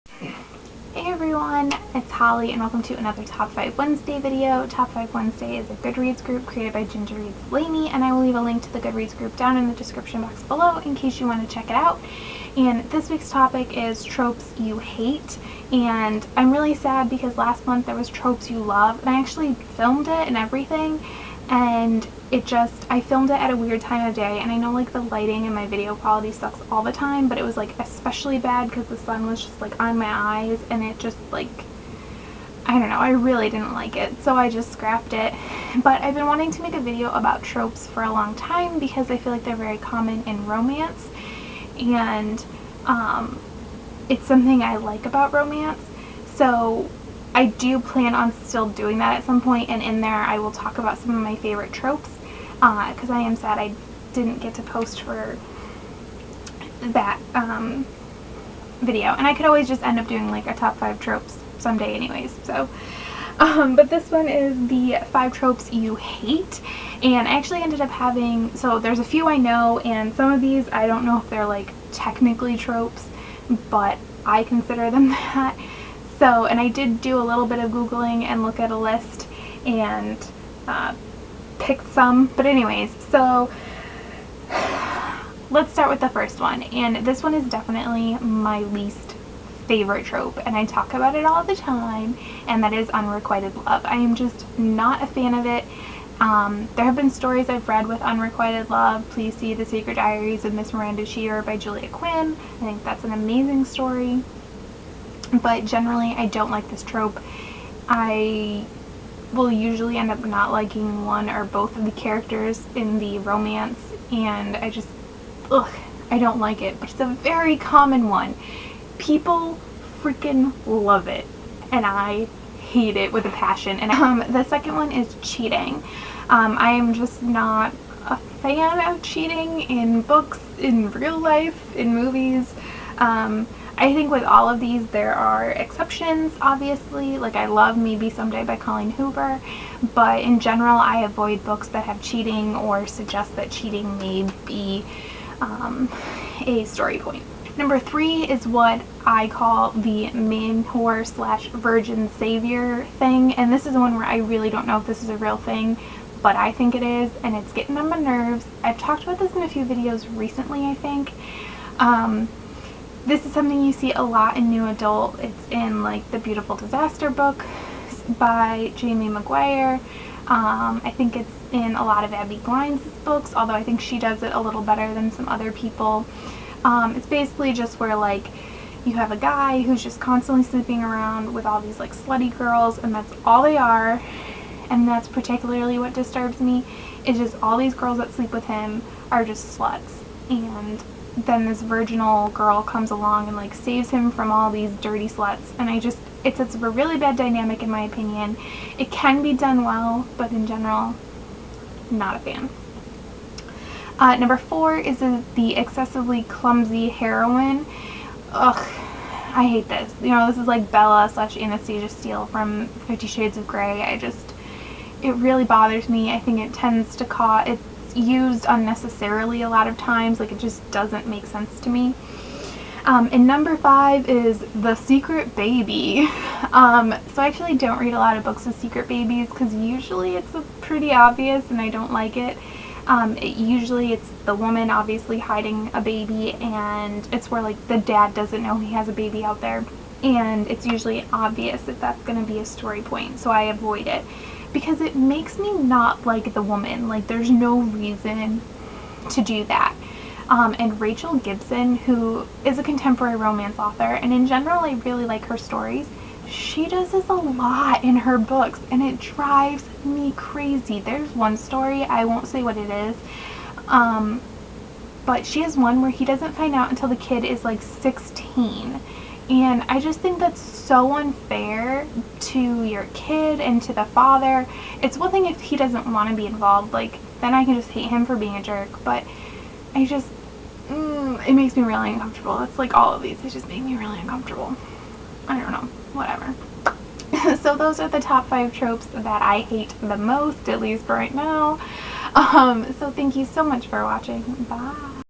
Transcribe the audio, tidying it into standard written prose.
Hey everyone, it's Holly and welcome to another Top 5 Wednesday video. Top 5 Wednesday is a Goodreads group created by Ginger Reads Laney, and I will leave a link to the Goodreads group down in the description box below in case you want to check it out. And this week's topic is tropes you hate, and I'm really sad because last month there was tropes you love, and I actually filmed it and everything, and I filmed it at a weird time of day, and I know like the lighting and my video quality sucks all the time, but it was like especially bad because the sun was just like on my eyes, and it just like, I don't know, I really didn't like it, so I just scrapped it. But I've been wanting to make a video about tropes for a long time because I feel like they're very common in romance, and it's something I like about romance, so I do plan on still doing that at some point, and in there I will talk about some of my favorite tropes, because I am sad I didn't get to post for that video, and I could always just end up doing like a top 5 tropes someday anyways. So but this one is the 5 tropes you hate, and I actually ended up having, so there's a few I know, and some of these I don't know if they're like technically tropes, but I consider them that. So, and I did do a little bit of Googling and look at a list and picked some. But anyways, so let's start with the first one. And this one is definitely my least favorite trope, and I talk about it all the time, and that is unrequited love. I am just not a fan of it. There have been stories I've read with unrequited love. Please see The Secret Diaries of Miss Miranda Shearer by Julia Quinn. I think that's an amazing story. But generally I don't like this trope. I will usually end up not liking one or both of the characters in the romance, and I just, I don't like it. But it's a very common one. People freaking love it, and I hate it with a passion. And the second one is cheating. I am just not a fan of cheating in books, in real life, in movies. I think with all of these there are exceptions, obviously. Like I love Maybe Someday by Colleen Hoover, but in general I avoid books that have cheating or suggest that cheating may be a story point. Number 3 is what I call the man whore / virgin savior thing, and this is one where I really don't know if this is a real thing, but I think it is, and it's getting on my nerves. I've talked about this in a few videos recently, I think. This is something you see a lot in new adult. It's in like the Beautiful Disaster book by Jamie McGuire. I think it's in a lot of Abby Glines' books, although I think she does it a little better than some other people. It's basically just where like you have a guy who's just constantly sleeping around with all these like slutty girls, and that's all they are, and that's particularly what disturbs me. It's just all these girls that sleep with him are just sluts, and then this virginal girl comes along and like saves him from all these dirty sluts, and it's a really bad dynamic in my opinion. It can be done well, but in general, not a fan. Number 4 is the excessively clumsy heroine. Ugh, I hate this. You know, this is like Bella / Anastasia Steele from 50 Shades of Grey. It really bothers me. I think it tends to cause, it's used unnecessarily a lot of times. Like it just doesn't make sense to me. And number 5 is the secret baby. So I actually don't read a lot of books with secret babies because usually it's pretty obvious and I don't like it. Usually it's the woman obviously hiding a baby, and it's where like the dad doesn't know he has a baby out there, and it's usually obvious that that's going to be a story point, so I avoid it because it makes me not like the woman. Like there's no reason to do that. And Rachel Gibson, who is a contemporary romance author, and in general I really like her stories, she does this a lot in her books, and it drives me crazy. There's one story, I won't say what it is, but she has one where he doesn't find out until the kid is like 16, and I just think that's so unfair to your kid and to the father. It's one thing if he doesn't want to be involved, like then I can just hate him for being a jerk, but I just, it makes me really uncomfortable. It's like all of these, they just make me really uncomfortable. I don't know, whatever. So those are the top 5 tropes that I hate the most, at least right now. So thank you so much for watching. Bye.